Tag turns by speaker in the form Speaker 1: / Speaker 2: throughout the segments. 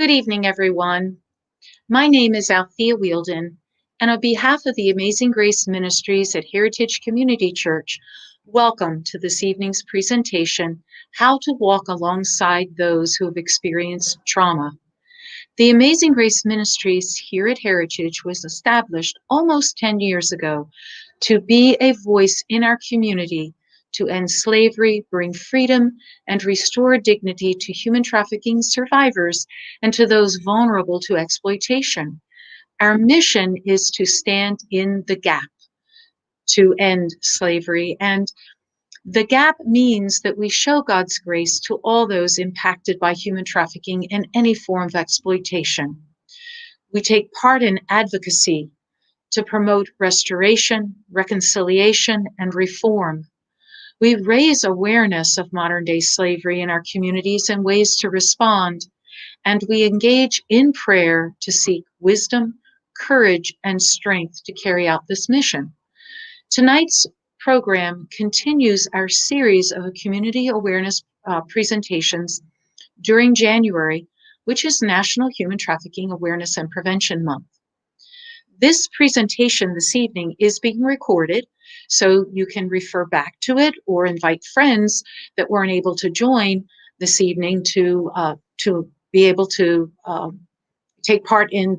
Speaker 1: Good evening, everyone. My name is Althea Wielden, and on behalf of the Amazing Grace Ministries at Heritage Community Church, welcome to this evening's presentation, How to Walk Alongside Those Who Have Experienced Trauma. The Amazing Grace Ministries here at Heritage was established almost 10 years ago to be a voice in our community to end slavery, bring freedom, and restore dignity to human trafficking survivors and to those vulnerable to exploitation. Our mission is to stand in the gap to end slavery, and the gap means that we show God's grace to all those impacted by human trafficking and any form of exploitation. We take part in advocacy to promote restoration, reconciliation, and reform. We raise awareness of modern-day slavery in our communities and ways to respond, and we engage in prayer to seek wisdom, courage, and strength to carry out this mission. Tonight's program continues our series of community awareness presentations during January, which is National Human Trafficking Awareness and Prevention Month. This presentation this evening is being recorded, so you can refer back to it or invite friends that weren't able to join this evening to be able to take part in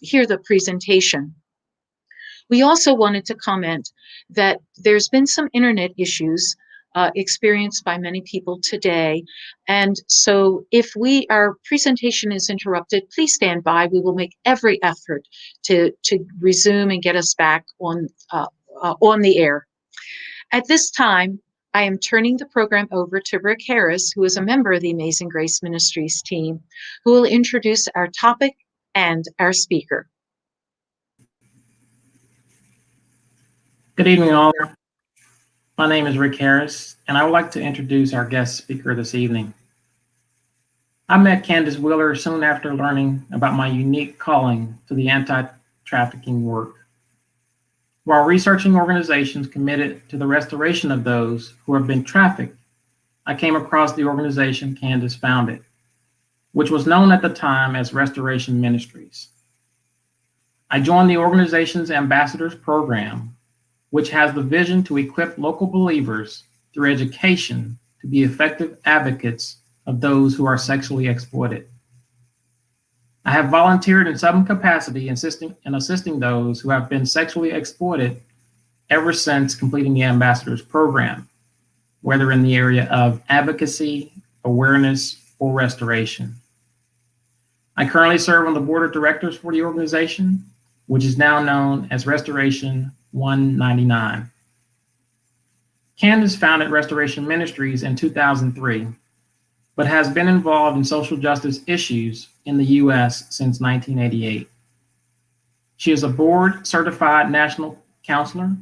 Speaker 1: hear the presentation. We also wanted to comment that there's been some internet issues experienced by many people today. And so if our presentation is interrupted, please stand by. We will make every effort to resume and get us back on the air. At this time, I am turning the program over to Rick Harris, who is a member of the Amazing Grace Ministries team, who will introduce our topic and our speaker.
Speaker 2: Good evening, all. My name is Rick Harris, and I would like to introduce our guest speaker this evening. I met Candace Wheeler soon after learning about my unique calling to the anti-trafficking work. While researching organizations committed to the restoration of those who have been trafficked, I came across the organization Candace founded, which was known at the time as Restoration Ministries. I joined the organization's Ambassadors Program, which has the vision to equip local believers through education to be effective advocates of those who are sexually exploited. I have volunteered in some capacity in assisting those who have been sexually exploited ever since completing the Ambassadors Program, whether in the area of advocacy, awareness, or restoration. I currently serve on the board of directors for the organization, which is now known as Restoration 199. Candace founded Restoration Ministries in 2003, but has been involved in social justice issues in the U.S. since 1988. She is a board-certified national counselor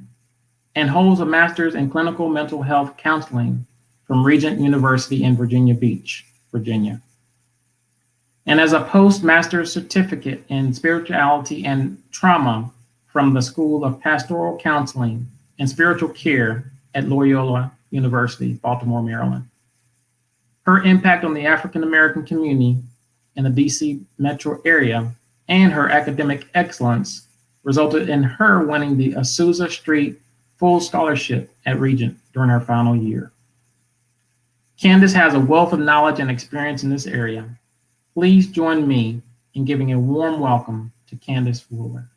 Speaker 2: and holds a master's in clinical mental health counseling from Regent University in Virginia Beach, Virginia. And as a postmaster's certificate in spirituality and trauma from the School of Pastoral Counseling and Spiritual Care at Loyola University, Baltimore, Maryland. Her impact on the African American community in the DC metro area and her academic excellence resulted in her winning the Azusa Street Full Scholarship at Regent during her final year. Candace has a wealth of knowledge and experience in this area. Please join me in giving a warm welcome to Candace Wheeler.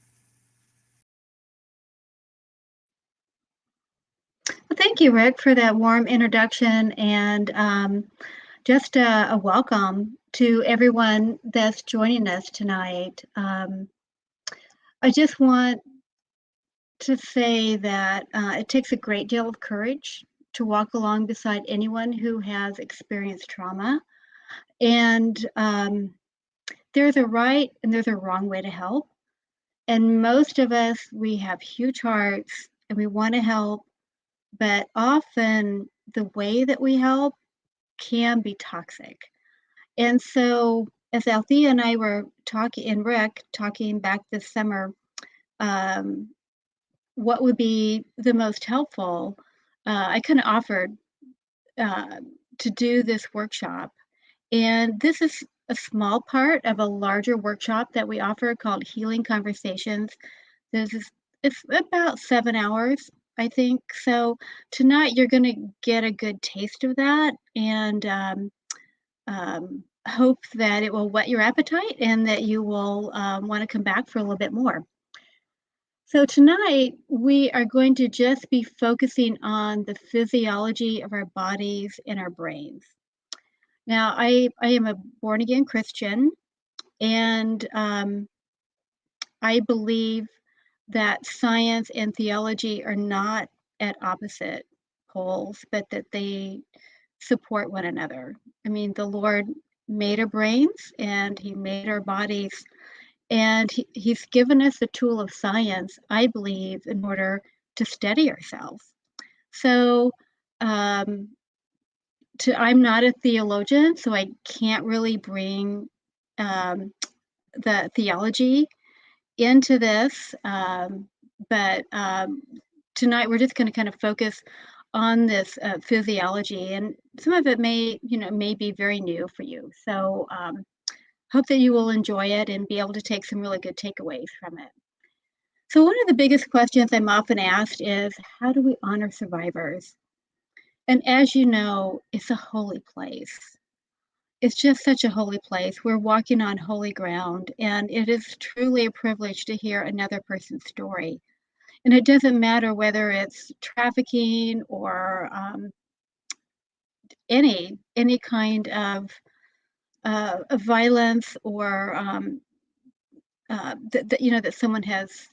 Speaker 3: Well, thank you, Rick, for that warm introduction and just a welcome to everyone that's joining us tonight. I just want to say that it takes a great deal of courage to walk along beside anyone who has experienced trauma. And there's a right and there's a wrong way to help. And most of us, we have huge hearts and we want to help, but often the way that we help can be toxic. And so as Althea and I were talking, and Rick talking back this summer, what would be the most helpful, I kind of offered to do this workshop. And this is a small part of a larger workshop that we offer called Healing Conversations. It's about 7 hours, I think. So tonight you're gonna get a good taste of that and, hope that it will whet your appetite and that you will, wanna come back for a little bit more. So tonight we are going to just be focusing on the physiology of our bodies and our brains. Now, I am a born again Christian, and I believe that science and theology are not at opposite poles, but that they support one another. I mean, the Lord made our brains and He made our bodies, and He's given us the tool of science, I believe, in order to steady ourselves. So, um, I'm not a theologian, so I can't really bring um, the theology into this. But tonight we're just going to kind of focus on this physiology, and some of it may be very new for you. So hope that you will enjoy it and be able to take some really good takeaways from it. So one of the biggest questions I'm often asked is, how do we honor survivors? And as you know, it's a holy place. It's just such a holy place. We're walking on holy ground, and it is truly a privilege to hear another person's story. And it doesn't matter whether it's trafficking or any kind of violence or that someone has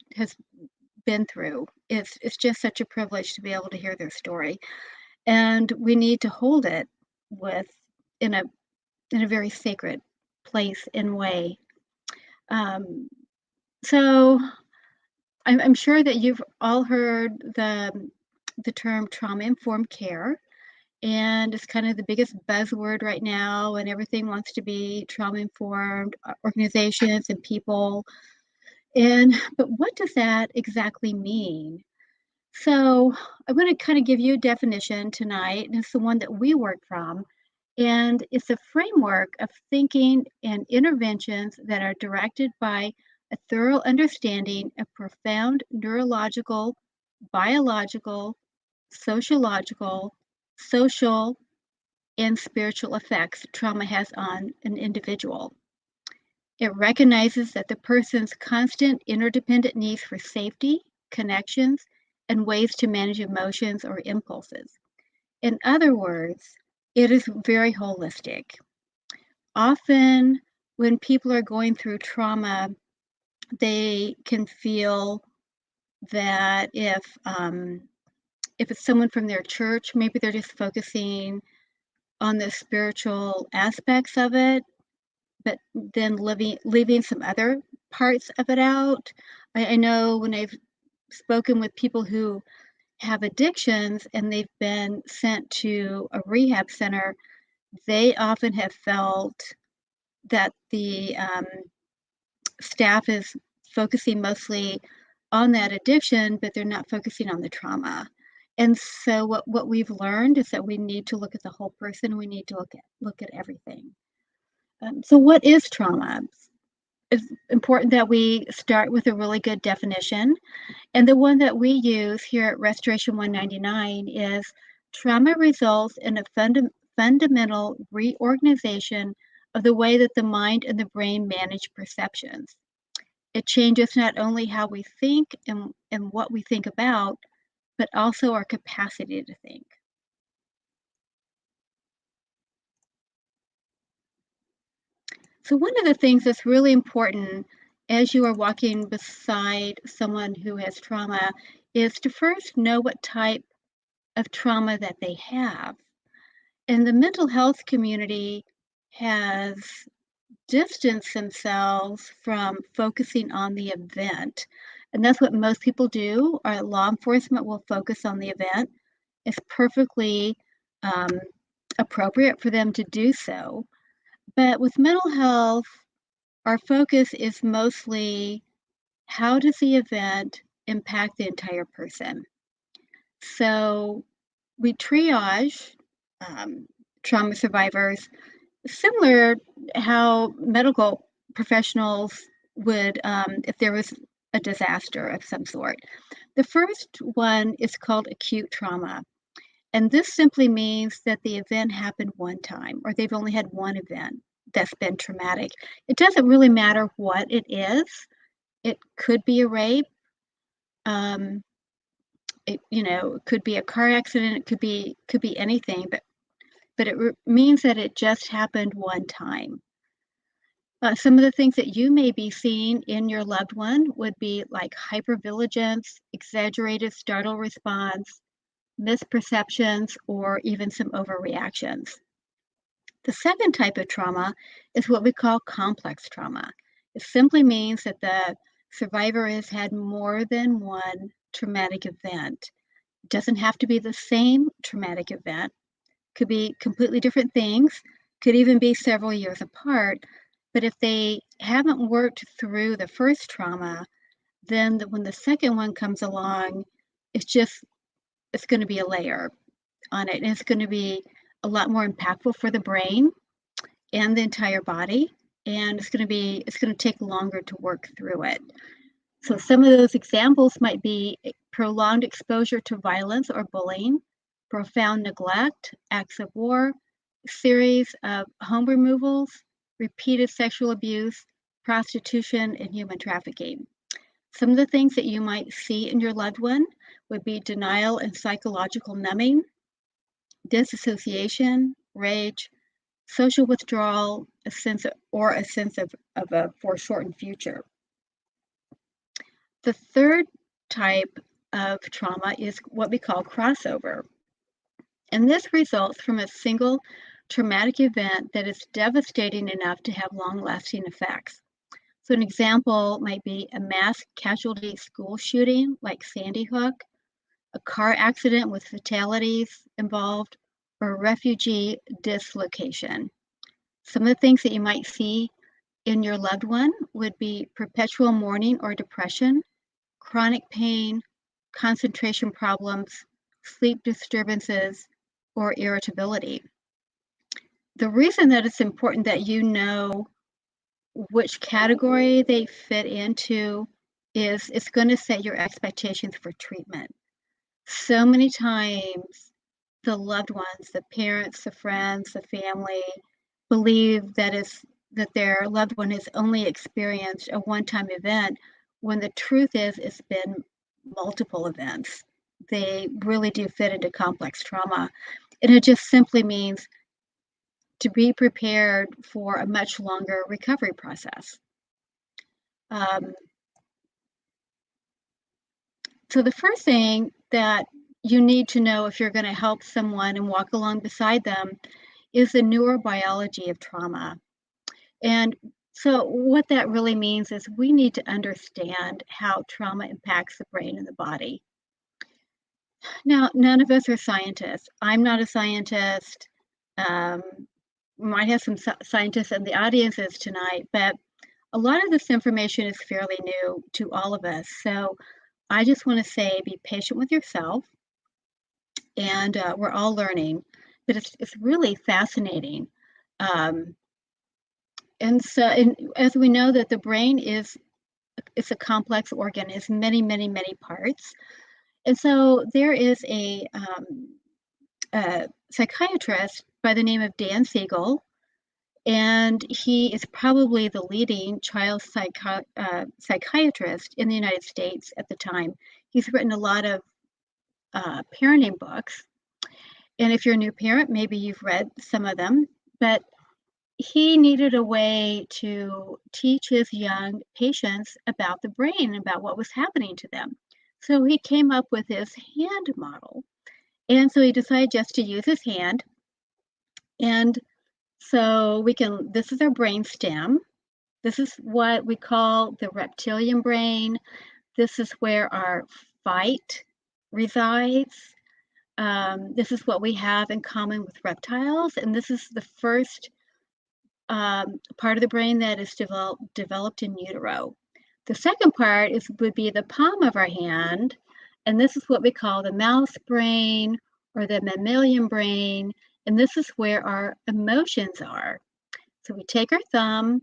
Speaker 3: been through. It's just such a privilege to be able to hear their story, and we need to hold it with in a very sacred place and way. Um, so I'm sure that you've all heard the term trauma-informed care, and it's kind of the biggest buzzword right now, and everything wants to be trauma-informed, organizations and people. But what does that exactly mean? So I'm going to kind of give you a definition tonight, and it's the one that we work from. And it's a framework of thinking and interventions that are directed by a thorough understanding of profound neurological, biological, sociological, social, and spiritual effects trauma has on an individual. It recognizes that the person's constant interdependent needs for safety, connections, and ways to manage emotions or impulses. In other words, it is very holistic. Often, when people are going through trauma, they can feel that if it's someone from their church, maybe they're just focusing on the spiritual aspects of it, but then leaving some other parts of it out. I know when I've spoken with people who have addictions and they've been sent to a rehab center, they often have felt that the staff is focusing mostly on that addiction, but they're not focusing on the trauma. And so what we've learned is that we need to look at the whole person. We need to look at everything. So what is trauma? It's important that we start with a really good definition. And the one that we use here at Restoration 199 is trauma results in a fundamental reorganization of the way that the mind and the brain manage perceptions. It changes not only how we think and what we think about, but also our capacity to think. So one of the things that's really important as you are walking beside someone who has trauma is to first know what type of trauma that they have. And the mental health community has distanced themselves from focusing on the event. And that's what most people do. Our law enforcement will focus on the event. It's perfectly um, appropriate for them to do so. But with mental health, our focus is mostly how does the event impact the entire person? So we triage trauma survivors similar how medical professionals would, if there was a disaster of some sort. The first one is called acute trauma. And this simply means that the event happened one time, or they've only had one event that's been traumatic. It doesn't really matter what it is. It could be a rape. It could be a car accident. It could be anything, but it means that it just happened one time. Some of the things that you may be seeing in your loved one would be like hypervigilance, exaggerated startle response, misperceptions, or even some overreactions. The second type of trauma is what we call complex trauma. It simply means that the survivor has had more than one traumatic event. It doesn't have to be the same traumatic event. It could be completely different things, could even be several years apart. But if they haven't worked through the first trauma, then when the second one comes along, it's going to be a layer on it, and it's going to be a lot more impactful for the brain and the entire body, and it's going to take longer to work through it. So some of those examples might be prolonged exposure to violence or bullying, profound neglect, acts of war, series of home removals, repeated sexual abuse, prostitution, and human trafficking. Some of the things that you might see in your loved one would be denial and psychological numbing, disassociation, rage, social withdrawal, a sense of a foreshortened future. The third type of trauma is what we call crossover. And this results from a single traumatic event that is devastating enough to have long-lasting effects. So an example might be a mass casualty school shooting like Sandy Hook, a car accident with fatalities involved, or a refugee dislocation. Some of the things that you might see in your loved one would be perpetual mourning or depression, chronic pain, concentration problems, sleep disturbances, or irritability. The reason that it's important that you know which category they fit into is it's going to set your expectations for treatment. So many times, the loved ones, the parents, the friends, the family, believe that their loved one has only experienced a one-time event, when the truth is it's been multiple events. They really do fit into complex trauma. And it just simply means to be prepared for a much longer recovery process. So the first thing that you need to know if you're going to help someone and walk along beside them is the neurobiology of trauma. And so what that really means is we need to understand how trauma impacts the brain and the body. Now, none of us are scientists. I'm not a scientist. We might have some scientists in the audiences tonight, but a lot of this information is fairly new to all of us. So I just want to say, be patient with yourself, and we're all learning, but it's really fascinating. And as we know that the brain it's a complex organ, it's many, many, many parts. And so there is a psychiatrist by the name of Dan Siegel, and he is probably the leading child psychiatrist in the United States at the time. He's written a lot of parenting books. And if you're a new parent, maybe you've read some of them, but he needed a way to teach his young patients about the brain, about what was happening to them. So he came up with his hand model. And so he decided just to use his hand. And so this is our brain stem. This is what we call the reptilian brain. This is where our fight resides. This is what we have in common with reptiles. And this is the first part of the brain that is developed in utero. The second part would be the palm of our hand, and this is what we call the mouse brain or the mammalian brain, and this is where our emotions are. So we take our thumb.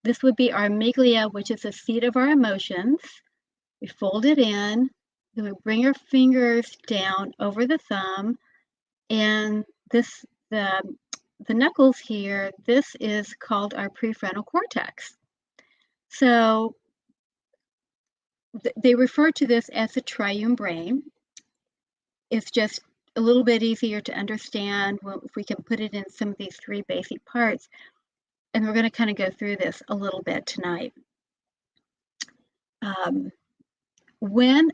Speaker 3: This would be our amygdala, which is the seat of our emotions. We fold it in. Then we bring our fingers down over the thumb. And this, the knuckles here, this is called our prefrontal cortex. So they refer to this as the triune brain. It's just a little bit easier to understand if we can put it in some of these three basic parts. And we're going to kind of go through this a little bit tonight. When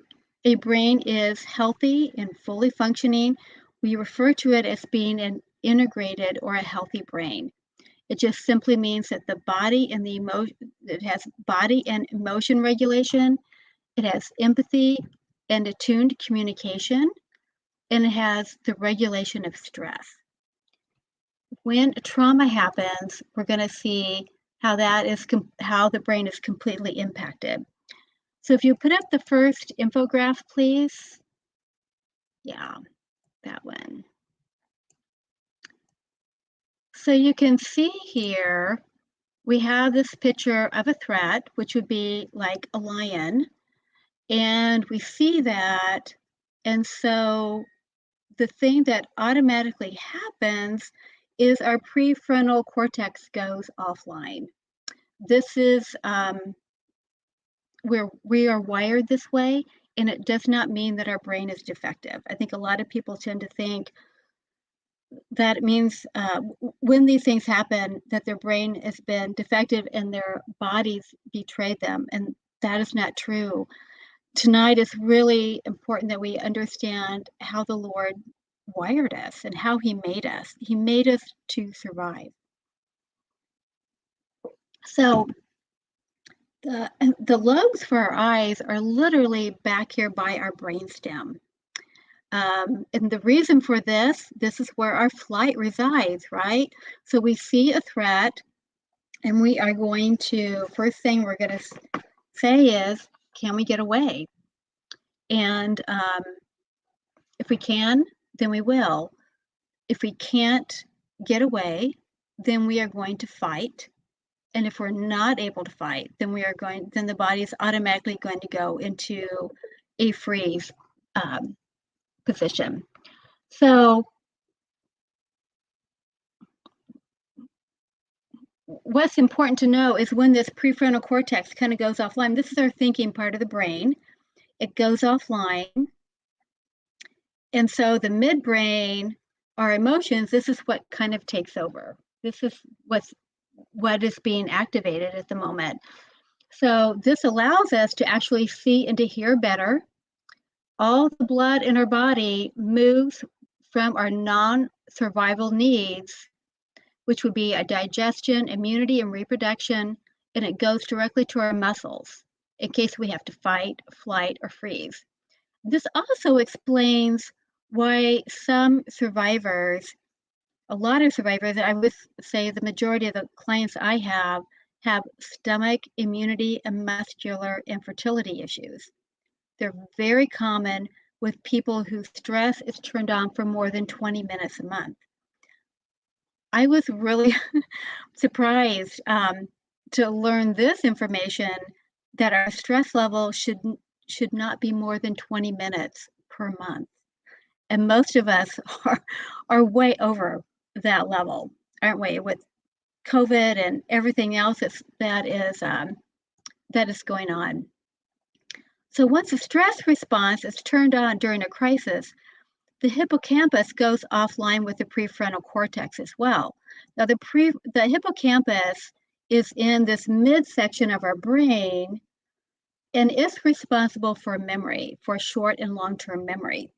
Speaker 3: a brain is healthy and fully functioning, we refer to it as being an integrated or a healthy brain. It just simply means that the body and the emotion, it has body and emotion regulation, it has empathy and attuned communication, and it has the regulation of stress. When trauma happens, we're going to see how how the brain is completely impacted. So if you put up the first infograph, please. Yeah, that one. So you can see here, we have this picture of a threat, which would be like a lion. And we see that. And so the thing that automatically happens is our prefrontal cortex goes offline. This is where we are wired this way, and it does not mean that our brain is defective. I think a lot of people tend to think that it means when these things happen that their brain has been defective and their bodies betrayed them, and that is not true. Tonight is really important that we understand how the Lord wired us and how He made us. He made us to survive. So the lobes for our eyes are literally back here by our brainstem. And the reason for this is where our flight resides, right? So we see a threat, and we are going to, first thing we're going to say is, can we get away? And if we can, then we will. If we can't get away, then we are going to fight. And if we're not able to fight, then then the body is automatically going to go into a freeze position. So what's important to know is when this prefrontal cortex kind of goes offline, this is our thinking part of the brain. It goes offline. And so the midbrain, our emotions, this is what kind of takes over. This is what is being activated at the moment. So this allows us to actually see and to hear better. All the blood in our body moves from our non-survival needs, which would be a digestion, immunity, and reproduction, and it goes directly to our muscles in case we have to fight, flight, or freeze. This also explains why some survivors, a lot of survivors, I would say the majority of the clients I have stomach, immunity, and muscular infertility issues. They're very common with people whose stress is turned on for more than 20 minutes a month. I was really surprised to learn this information, that our stress level should not be more than 20 minutes per month. And most of us are way over that level, aren't we? With COVID and everything else that is going on. So once the stress response is turned on during a crisis, the hippocampus goes offline with the prefrontal cortex as well. Now the hippocampus is in this midsection of our brain and is responsible for memory, for short and long-term memory.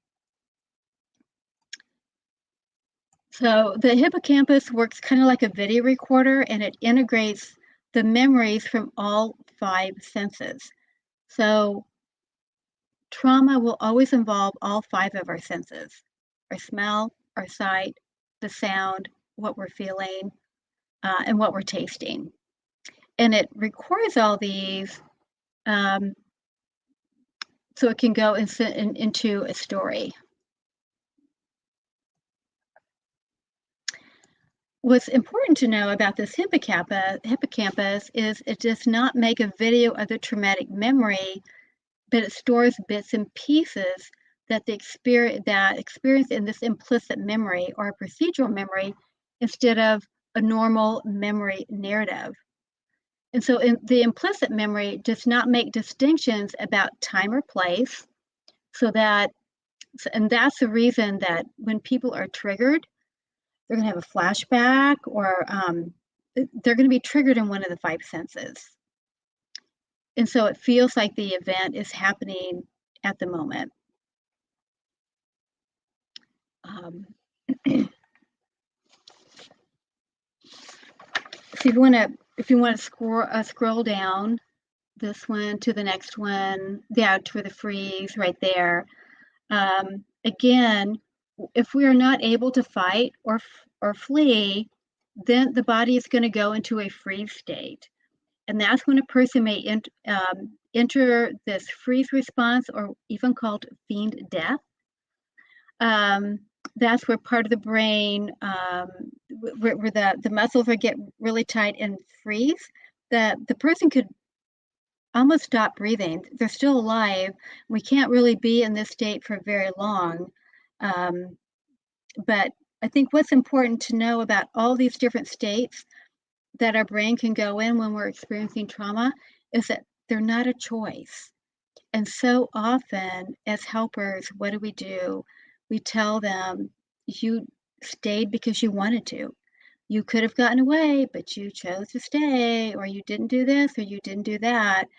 Speaker 3: So the hippocampus works kind of like a video recorder, and it integrates the memories from all 5 senses. So trauma will always involve all 5 of our senses: our smell, our sight, the sound, what we're feeling, and what we're tasting. And it records all these so it can go into a story. What's important to know about this hippocampus is it does not make a video of the traumatic memory, but it stores bits and pieces that experience in this implicit memory or procedural memory instead of a normal memory narrative. And so the implicit memory does not make distinctions about time or place, and that's the reason that when people are triggered, they're going to have a flashback, or they're going to be triggered in one of the five senses. And so it feels like the event is happening at the moment. So if you want to scroll down this one to the next one, to the freeze right there. Again, if we are not able to fight or flee, then the body is going to go into a freeze state. And that's when a person may enter this freeze response, or even called feigned death. That's where part of the brain, where the muscles get really tight and freeze, the person could almost stop breathing. They're still alive. We can't really be in this state for very long. But I think what's important to know about all these different states that our brain can go in when we're experiencing trauma is that they're not a choice. And so often as helpers, what do? We tell them, you stayed because you wanted to. You could have gotten away, but you chose to stay, or you didn't do this, or you didn't do that.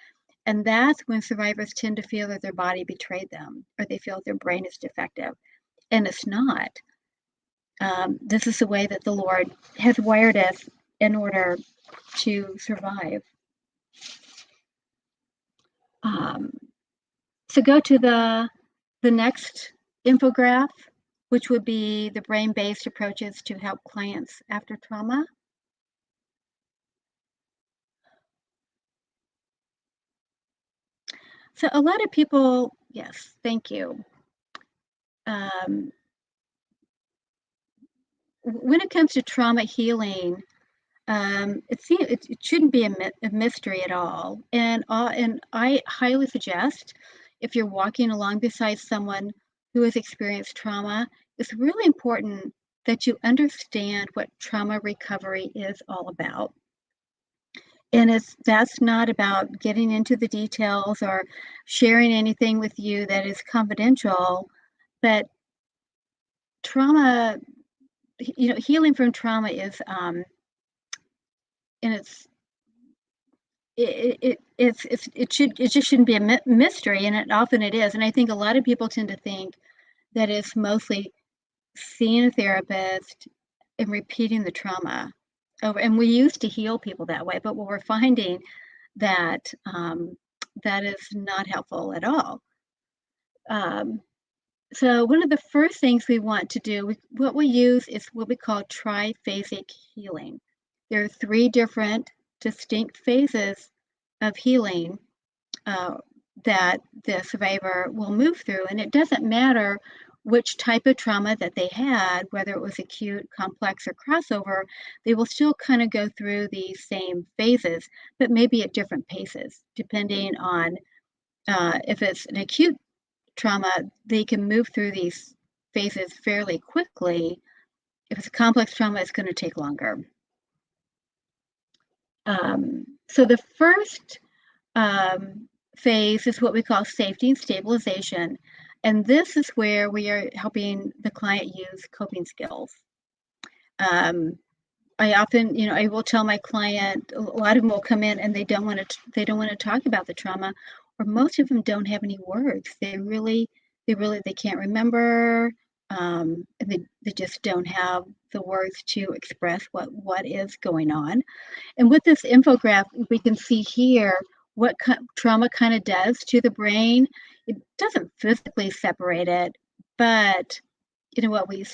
Speaker 3: And that's when survivors tend to feel that their body betrayed them, or they feel their brain is defective. And it's not. This is the way that the Lord has wired us in order to survive. So go to the next infograph, which would be the brain-based approaches to help clients after trauma. So a lot of people, yes, thank you. When it comes to trauma healing, it shouldn't be a mystery at all. And I highly suggest, if you're walking along beside someone who has experienced trauma, it's really important that you understand what trauma recovery is all about. And that's not about getting into the details or sharing anything with you that is confidential, but trauma, healing from trauma is, and it just shouldn't be a mystery, and it is. And I think a lot of people tend to think that it's mostly seeing a therapist and repeating the trauma over. And we used to heal people that way, but what we're finding that that is not helpful at all. So one of the first things we want to do, what we use is what we call triphasic healing. There are 3 different distinct phases of healing that the survivor will move through. And it doesn't matter which type of trauma that they had, whether it was acute, complex, or crossover, they will still kind of go through these same phases, but maybe at different paces, depending on if it's an acute trauma, they can move through these phases fairly quickly. If it's a complex trauma, it's going to take longer. So the first phase is what we call safety and stabilization. And this is where we are helping the client use coping skills. I often, I will tell my client, a lot of them will come in and they don't want to talk about the trauma, or most of them don't have any words. They can't remember, and they just don't have the words to express what is going on. And with this infograph, we can see here what trauma kind of does to the brain. It doesn't physically separate it, but what we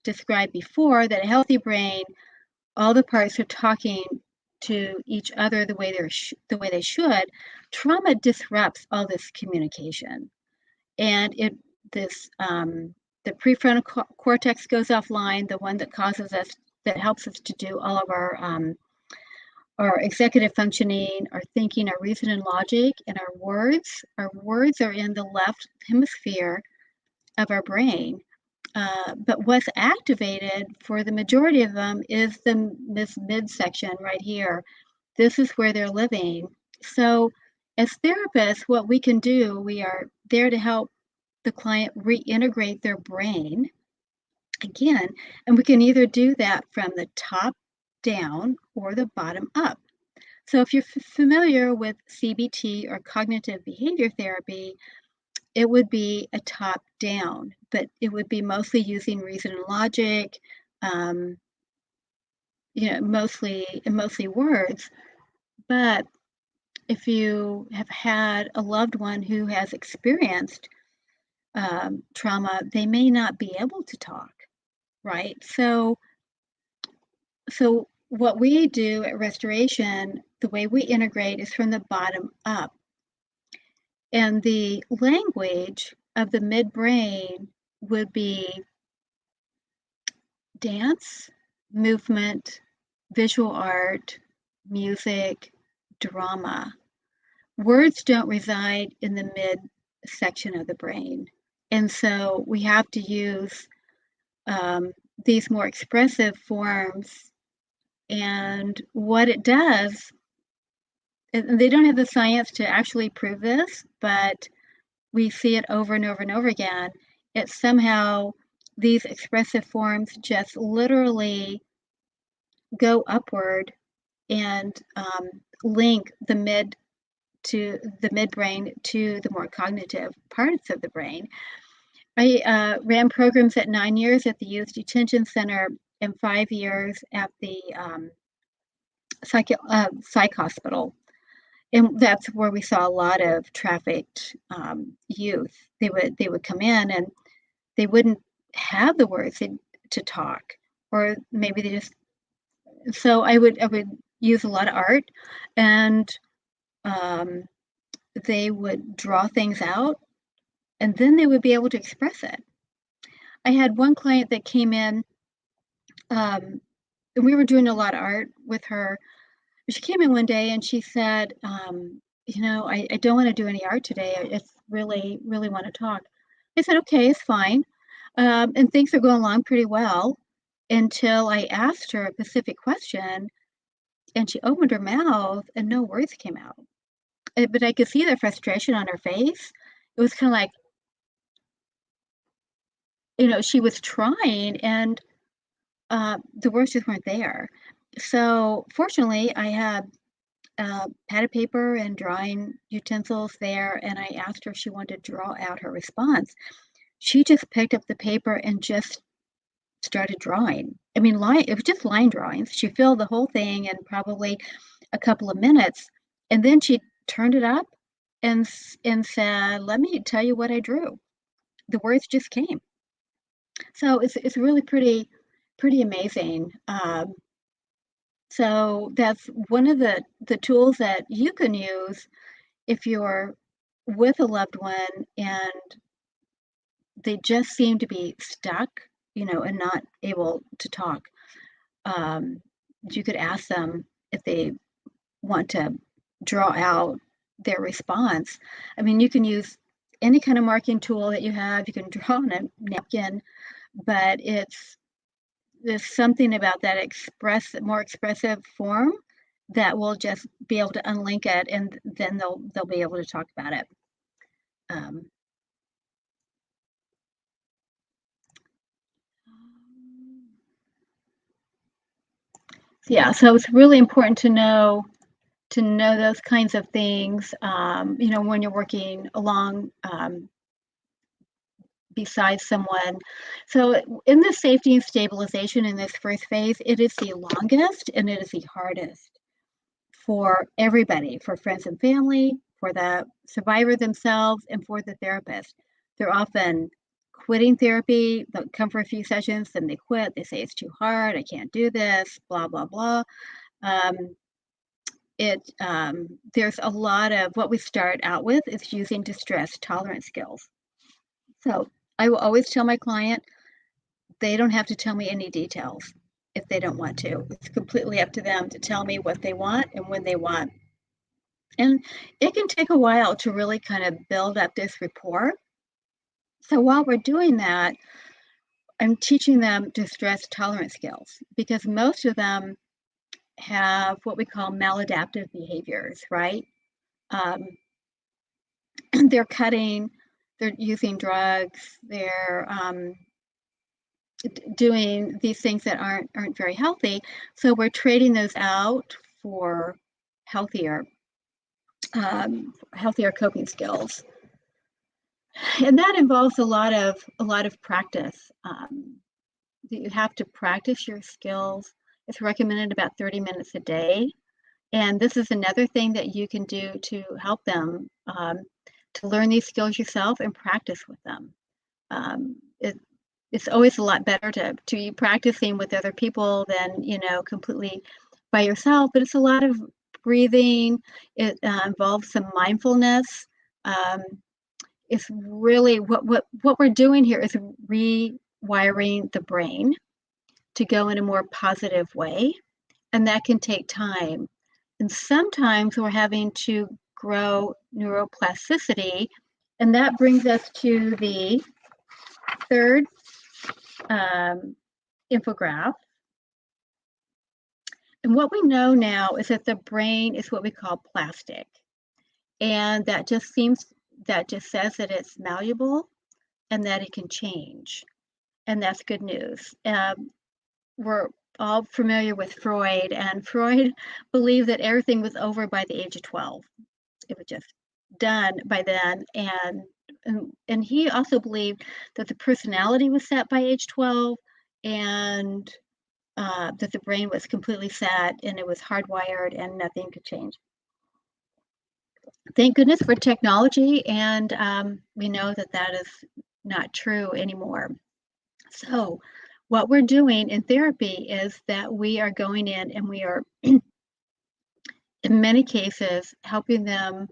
Speaker 3: described before, that a healthy brain, all the parts are talking to each other the way they should. Trauma disrupts all this communication, and the prefrontal cortex goes offline, the one that causes us that helps us to do all of our executive functioning, our thinking, our reason and logic, and our words. Our words are in the left hemisphere of our brain. But what's activated for the majority of them is this midsection right here. This is where they're living. So as therapists, what we can do, we are there to help the client reintegrate their brain again, and we can either do that from the top down or the bottom up. So if you're familiar with CBT or cognitive behavior therapy, it would be a top down, but it would be mostly using reason and logic, mostly words. But if you have had a loved one who has experienced trauma, they may not be able to talk, right? So what we do at Restoration, the way we integrate is from the bottom up. And the language of the midbrain would be dance, movement, visual art, music, drama. Words don't reside in the mid section of the brain. And so we have to use these more expressive forms. And what it does, and they don't have the science to actually prove this, but we see it over and over and over again. It's somehow these expressive forms just literally go upward and link the midbrain to the more cognitive parts of the brain. I ran programs at 9 years at the Youth Detention Center and 5 years at the psych hospital. And that's where we saw a lot of trafficked youth. They would come in and they wouldn't have the words to talk, or maybe they just. So I would use a lot of art, and they would draw things out, and then they would be able to express it. I had one client that came in, and we were doing a lot of art with her. She came in one day and she said, I don't want to do any art today. I just really, really want to talk. I said, okay, it's fine. And things are going along pretty well until I asked her a specific question, and she opened her mouth and no words came out. But I could see the frustration on her face. It was kind of like, she was trying and the words just weren't there. So fortunately, I had pad of paper and drawing utensils there, and I asked her if she wanted to draw out her response. She just picked up the paper and just started drawing. I mean, it was just line drawings. She filled the whole thing in probably a couple of minutes, and then she turned it up and said, "Let me tell you what I drew." The words just came. So it's really pretty amazing. So that's one of the tools that you can use if you're with a loved one and they just seem to be stuck, and not able to talk. You could ask them if they want to draw out their response. I mean, you can use any kind of marking tool that you have. You can draw on a napkin, but there's something about that more expressive form that will just be able to unlink it, and then they'll be able to talk about it. Yeah, so it's really important to know those kinds of things, when you're working along beside someone. So in the safety and stabilization in this first phase, it is the longest and it is the hardest for everybody, for friends and family, for the survivor themselves, and for the therapist. They're often quitting therapy. They'll come for a few sessions, then they quit. They say, it's too hard. I can't do this, blah, blah, blah. There's a lot of what we start out with is using distress tolerance skills. So I will always tell my client, they don't have to tell me any details. if they don't want to. It's completely up to them to tell me what they want and when they want. And it can take a while to really kind of build up this rapport. So while we're doing that, I'm teaching them distress tolerance skills, because most of them have what we call maladaptive behaviors, right? They're cutting, they're using drugs, they're doing these things that aren't very healthy. So we're trading those out for healthier coping skills, and that involves a lot of practice. You have to practice your skills. It's recommended about 30 minutes a day, and this is another thing that you can do to help them to learn these skills yourself and practice with them. It's always a lot better to be practicing with other people than, completely by yourself, but it's a lot of breathing. It involves some mindfulness. It's really what we're doing here is rewiring the brain to go in a more positive way, and that can take time. And sometimes we're having to grow neuroplasticity, and that brings us to the third infograph. And what we know now is that the brain is what we call plastic, and that just says that it's malleable and that it can change, and that's good news. We're all familiar with Freud, and Freud believed that everything was over by the age of 12. It was just done by then, and he also believed that the personality was set by age 12, and that the brain was completely set and it was hardwired and nothing could change. Thank goodness for technology, and we know that is not true anymore. So what we're doing in therapy is that we are going in and we are, in many cases, helping them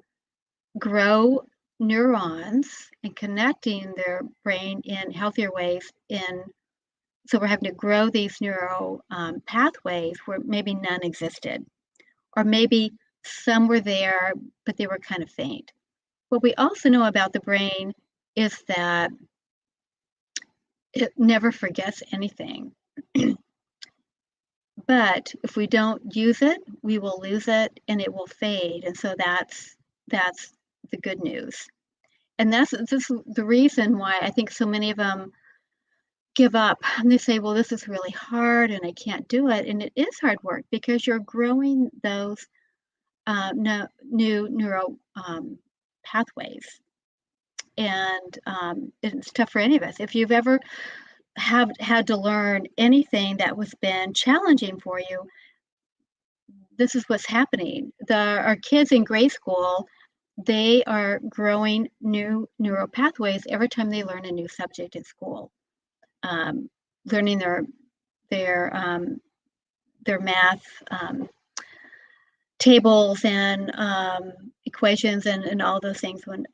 Speaker 3: grow neurons and connecting their brain in healthier ways. So we're having to grow these neural pathways where maybe none existed, or maybe some were there, but they were kind of faint. What we also know about the brain is that it never forgets anything. But if we don't use it, we will lose it and it will fade. And so that's the good news. And that's the reason why I think so many of them give up, and they say, well, this is really hard and I can't do it. And it is hard work because you're growing those new neural pathways. And it's tough for any of us. If you've ever had to learn anything that was been challenging for you, this is what's happening. Our kids in grade school, they are growing new neural pathways every time they learn a new subject at school. Learning their math tables and equations and all those things, when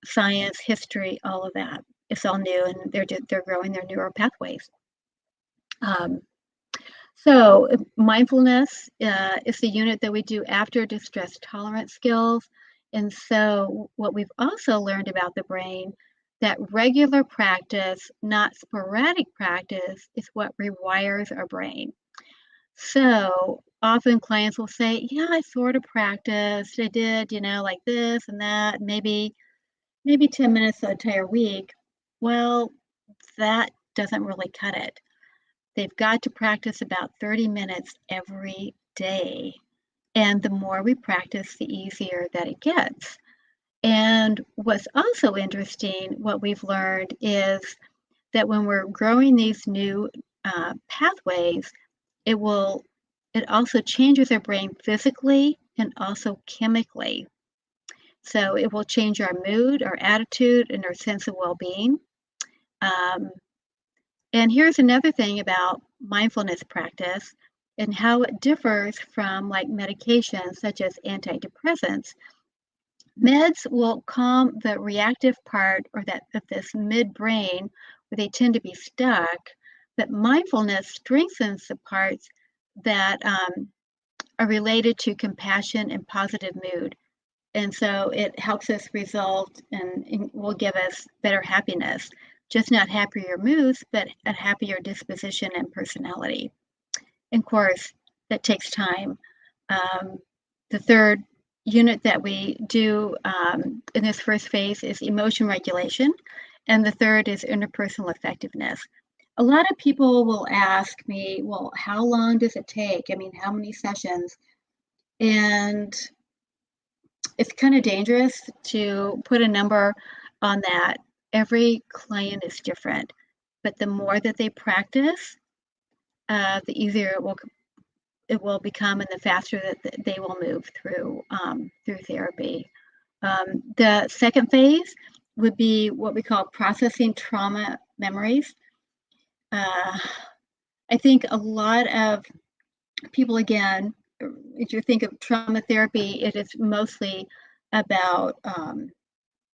Speaker 3: science, history, all of that. It's all new, and they're growing their neural pathways. So mindfulness is the unit that we do after distress tolerance skills. And so what we've also learned about the brain, that regular practice, not sporadic practice, is what rewires our brain. So often clients will say, yeah, I sort of practiced. I did, like this and that, maybe 10 minutes the entire week. Well, that doesn't really cut it. They've got to practice about 30 minutes every day. And the more we practice, the easier that it gets. And what's also interesting, what we've learned, is that when we're growing these new pathways, it also changes our brain physically and also chemically. So it will change our mood, our attitude, and our sense of well-being. And here's another thing about mindfulness practice and how it differs from like medications such as antidepressants. Meds will calm the reactive part, or of this midbrain where they tend to be stuck, But mindfulness strengthens the parts that are related to compassion and positive mood. And so it helps us resolve and will give us better happiness, just not happier moods, but a happier disposition and personality. And of course, that takes time. The third unit that we do in this first phase is emotion regulation, and the third is interpersonal effectiveness. A lot of people will ask me, well, how long does it take? I mean, how many sessions? And it's kind of dangerous to put a number on that. Every client is different, but the more that they practice, the easier it will become, and the faster that they will move through therapy. The second phase would be what we call processing trauma memories. I think a lot of people, again, if you think of trauma therapy, it is mostly about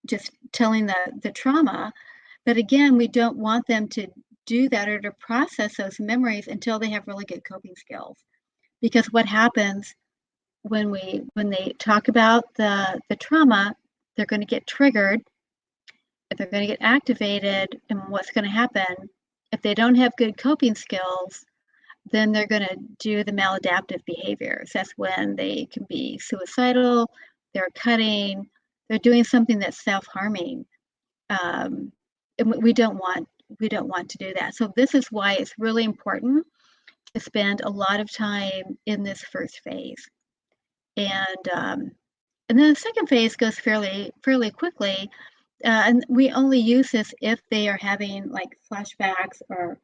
Speaker 3: just telling the trauma. But again, we don't want them to do that or to process those memories until they have really good coping skills. Because what happens when they talk about the trauma, they're going to get triggered, they're going to get activated, and what's going to happen if they don't have good coping skills, then they're going to do the maladaptive behaviors. That's when they can be suicidal, they're cutting, they're doing something that's self-harming, and we don't want to do that. So this is why it's really important to spend a lot of time in this first phase, and then the second phase goes fairly quickly, and we only use this if they are having like flashbacks or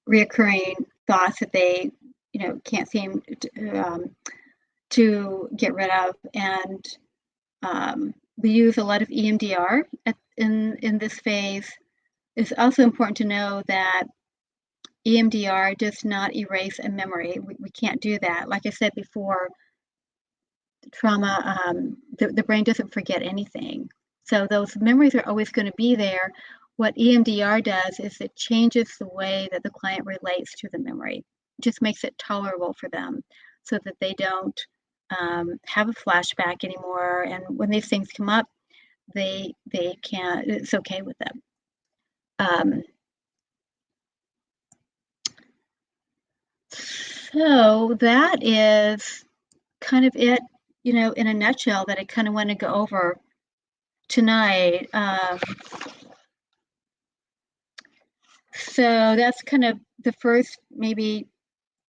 Speaker 3: reoccurring thoughts that they can't seem to get rid of, and we use a lot of EMDR in this phase. It's also important to know that EMDR does not erase a memory. We can't do that. Like I said before, trauma, the brain doesn't forget anything. So those memories are always going to be there. What EMDR does is it changes the way that the client relates to the memory. It just makes it tolerable for them so that they don't have a flashback anymore. And when these things come up, they can't, it's okay with them. So that is kind of it, in a nutshell, that I kind of want to go over tonight. So that's kind of the first maybe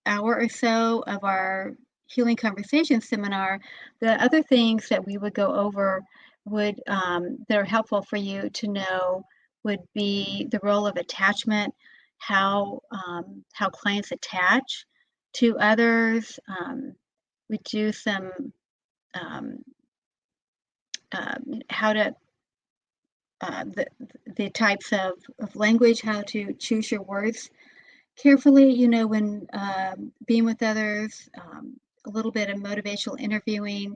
Speaker 3: hour or so of our Healing Conversation seminar. The other things that we would go over would that are helpful for you to know would be the role of attachment, how clients attach to others. We do some how to the types of language, how to choose your words carefully, when being with others, a little bit of motivational interviewing.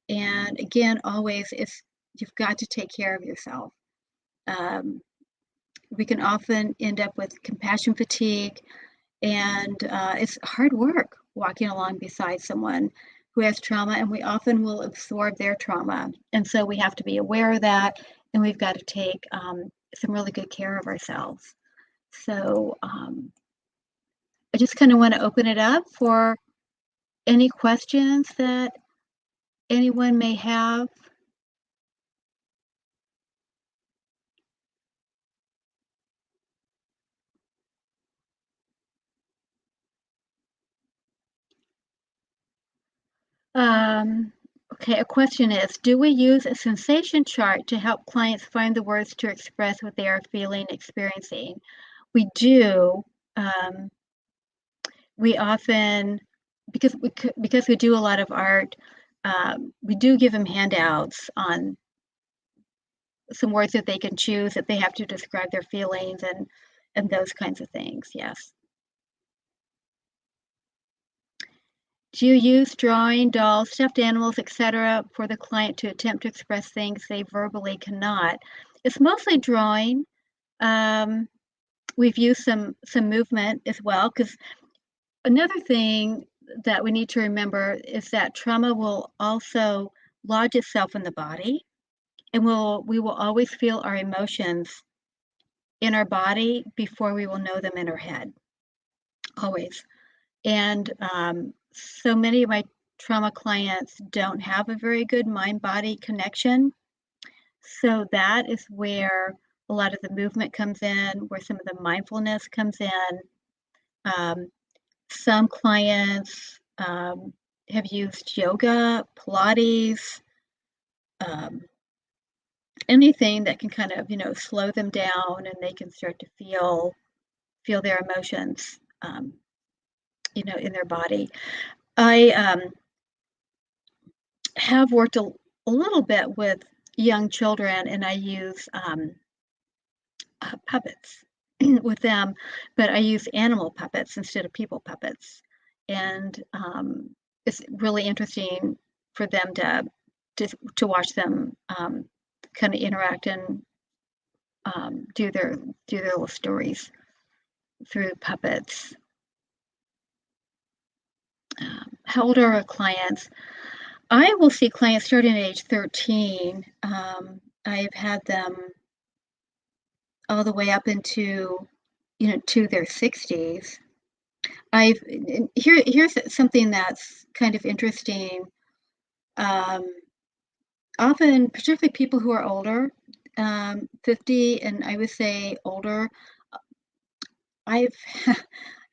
Speaker 3: And again, always, you've got to take care of yourself. We can often end up with compassion fatigue, and it's hard work walking along beside someone who has trauma, and we often will absorb their trauma. And so we have to be aware of that, and we've got to take some really good care of ourselves. So I just kind of want to open it up for any questions that anyone may have. Okay, a question is, do we use a sensation chart to help clients find the words to express what they are feeling, experiencing? We do. We often, because we do a lot of art, we do give them handouts on some words that they can choose, that they have to describe their feelings and those kinds of things. Yes. Do you use drawing, dolls, stuffed animals, etc., for the client to attempt to express things they verbally cannot? It's mostly drawing. we've used some movement as well, because another thing that we need to remember is that trauma will also lodge itself in the body, and we will always feel our emotions in our body before we will know them in our head, always. And so many of my trauma clients don't have a very good mind-body connection. So that is where a lot of the movement comes in, where some of the mindfulness comes in. Some clients have used yoga, Pilates, anything that can kind of, slow them down, and they can start to feel their emotions, in their body. I have worked a little bit with young children, and I use puppets with them, but I use animal puppets instead of people puppets. And it's really interesting for them to watch them kind of interact and do their little stories through puppets. How old are our clients? I will see clients starting at age 13. I've had them all the way up into, to their 60s. Here's something that's kind of interesting. Often, particularly people who are older, 50 and I would say older, I've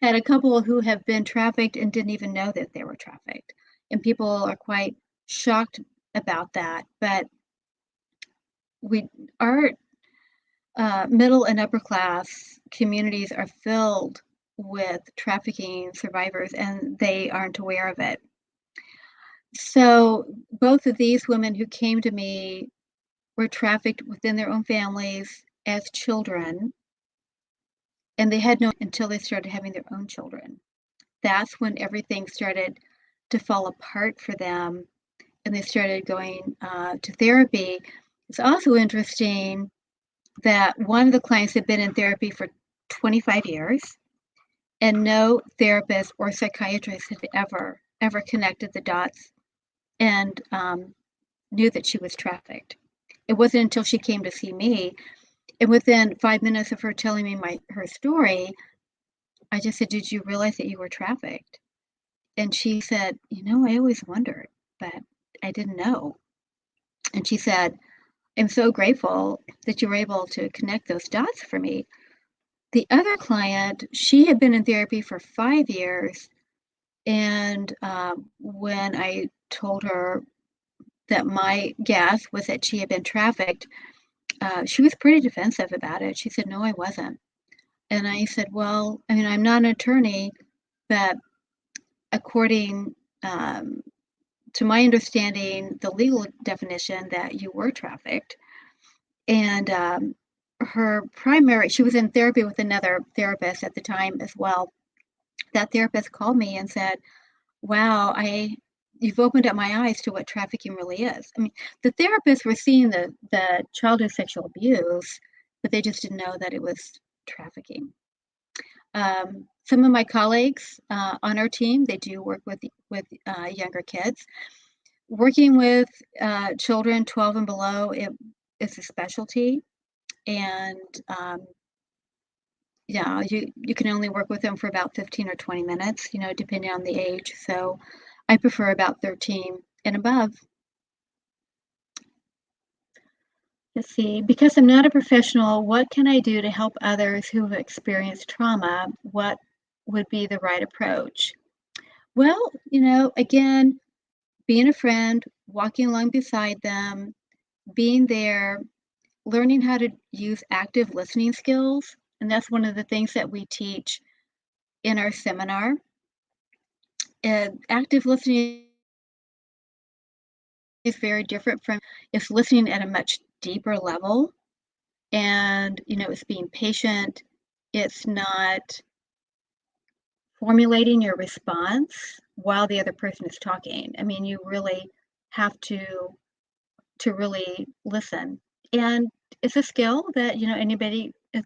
Speaker 3: had a couple who have been trafficked and didn't even know that they were trafficked. And people are quite shocked about that. But our middle and upper class communities are filled with trafficking survivors, and they aren't aware of it. So both of these women who came to me were trafficked within their own families as children, and they had no until they started having their own children. That's when everything started to fall apart for them, and they started going to therapy. It's also interesting that one of the clients had been in therapy for 25 years, and no therapist or psychiatrist had ever connected the dots and knew that she was trafficked. It wasn't until she came to see me, and within 5 minutes of her telling me her story, I just said, "Did you realize that you were trafficked?" And she said, "I always wondered, but I didn't know." And she said, "I'm so grateful that you were able to connect those dots for me." The other client, she had been in therapy for 5 years, and when I told her that my guess was that she had been trafficked, she was pretty defensive about it. She said, "No, I wasn't." And I said, "Well, I mean, I'm not an attorney, but according to my understanding, the legal definition that you were trafficked." And she was in therapy with another therapist at the time as well. That therapist called me and said, "Wow, you've opened up my eyes to what trafficking really is." I mean, the therapists were seeing the childhood sexual abuse, but they just didn't know that it was trafficking. Some of my colleagues on our team, they do work with younger kids. Working with children 12 and below, it's a specialty, and yeah, you can only work with them for about 15 or 20 minutes, depending on the age. So I prefer about 13 and above. Let's see, because I'm not a professional, what can I do to help others who have experienced trauma? What would be the right approach? Well, again, being a friend, walking along beside them, being there, learning how to use active listening skills. And that's one of the things that we teach in our seminar. And active listening is very different from it's listening at a much deeper level. And, it's being patient. It's not formulating your response while the other person is talking. I mean, you really have to really listen. And it's a skill that,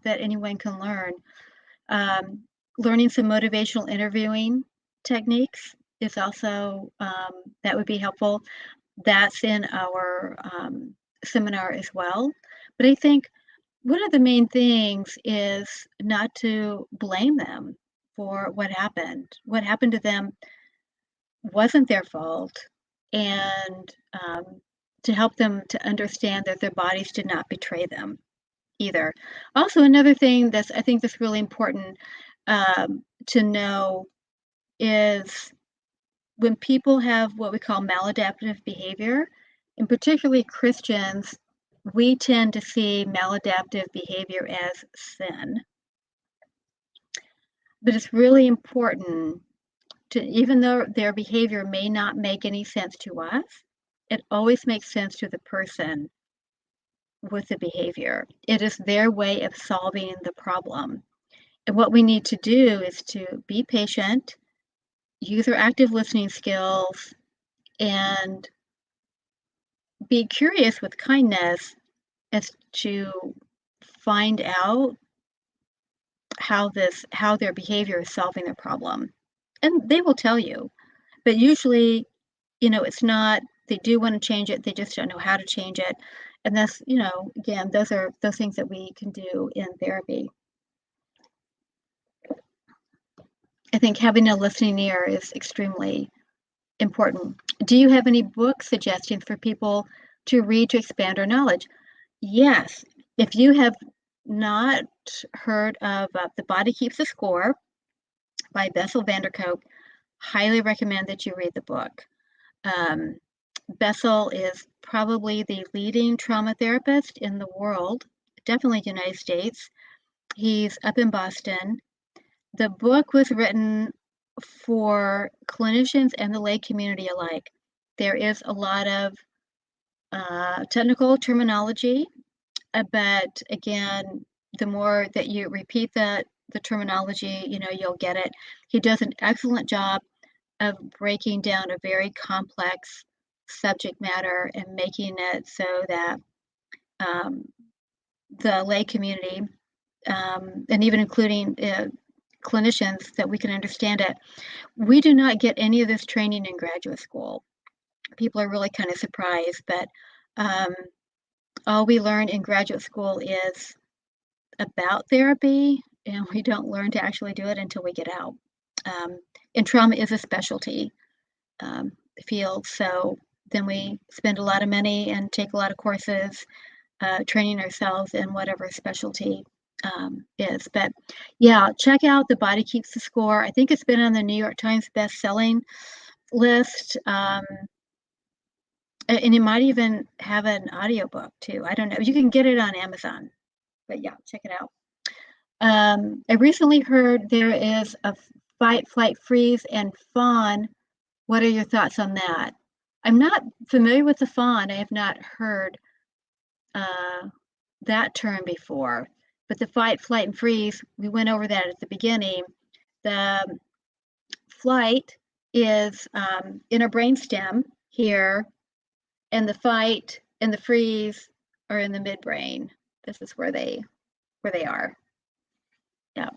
Speaker 3: anyone can learn. Learning some motivational interviewing techniques is also, that would be helpful. That's in our seminar as well. But I think one of the main things is not to blame them for what happened. What happened to them wasn't their fault, and to help them to understand that their bodies did not betray them either. Also, another thing I think that's really important to know is when people have what we call maladaptive behavior, and particularly Christians, we tend to see maladaptive behavior as sin. But it's really important to, even though their behavior may not make any sense to us, it always makes sense to the person with the behavior. It is their way of solving the problem. And what we need to do is to be patient, use our active listening skills, and be curious with kindness as to find out how their behavior is solving their problem. And they will tell you. But usually, it's not, they do want to change it, they just don't know how to change it. And that's, again, those are those things that we can do in therapy. I think having a listening ear is extremely important. Do you have any book suggestions for people to read to expand our knowledge? Yes. If you have not heard of The Body Keeps the Score by Bessel van der Kolk, highly recommend that you read the book. Bessel is probably the leading trauma therapist in the world, definitely United States. He's up in Boston. The book was written for clinicians and the lay community alike. There is a lot of technical terminology, but again, the more that you repeat the terminology, you'll get it. He does an excellent job of breaking down a very complex subject matter and making it so that the lay community, and even including clinicians, that we can understand it. We do not get any of this training in graduate school. People are really kind of surprised, but all we learn in graduate school is about therapy, and we don't learn to actually do it until we get out. And trauma is a specialty field, so then we spend a lot of money and take a lot of courses training ourselves in whatever specialty is. But yeah, check out The Body Keeps the Score. I think it's been on the New York Times best-selling list. And it might even have an audiobook too. I don't know. You can get it on Amazon. But yeah, check it out. I recently heard there is a fight, flight, freeze, and fawn. What are your thoughts on that? I'm not familiar with the fawn. I have not heard that term before. But the fight, flight, and freeze, we went over that at the beginning. The flight is in our brainstem here, and the fight and the freeze are in the midbrain. This is where they are. Yeah.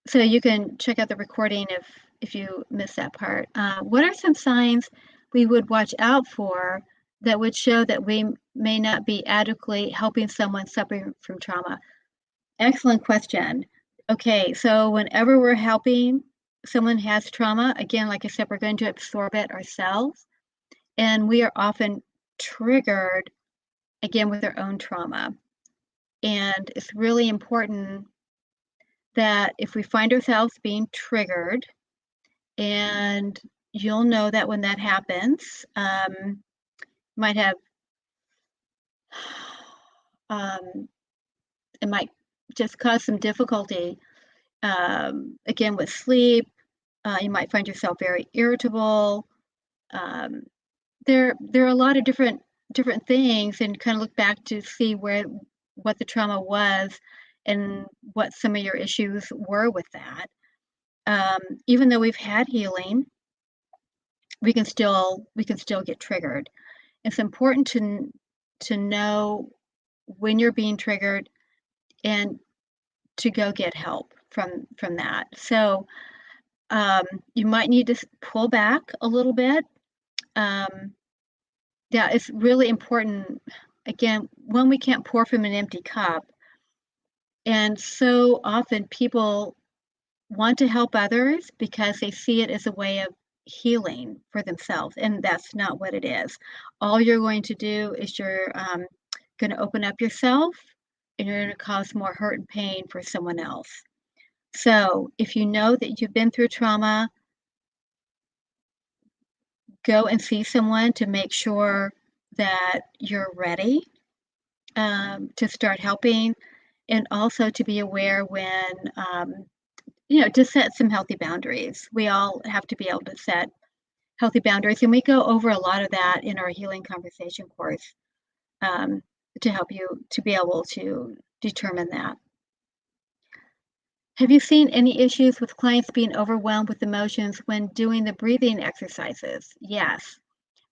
Speaker 3: So you can check out the recording if you missed that part. What are some signs we would watch out for that would show that we may not be adequately helping someone suffering from trauma? Excellent question. Okay, so whenever we're helping someone who has trauma, again, like I said, we're going to absorb it ourselves, and we are often triggered again with our own trauma. And it's really important that if we find ourselves being triggered, and you'll know that when that happens, might have, it might just cause some difficulty. Again, with sleep, you might find yourself very irritable. There are a lot of different things, and kind of look back to see what the trauma was and what some of your issues were with that. Even though we've had healing, we can still get triggered. It's important to know when you're being triggered. and to go get help from that. So you might need to pull back a little bit. Yeah, it's really important. Again, when we can't pour from an empty cup, and so often people want to help others because they see it as a way of healing for themselves, and that's not what it is. All you're going to do is you're going to open up yourself, and you're going to cause more hurt and pain for someone else. So if you know that you've been through trauma, go and see someone to make sure that you're ready to start helping, and also to be aware when, to set some healthy boundaries. We all have to be able to set healthy boundaries, and we go over a lot of that in our healing conversation course to help you to be able to determine that. Have you seen any issues with clients being overwhelmed with emotions when doing the breathing exercises? Yes.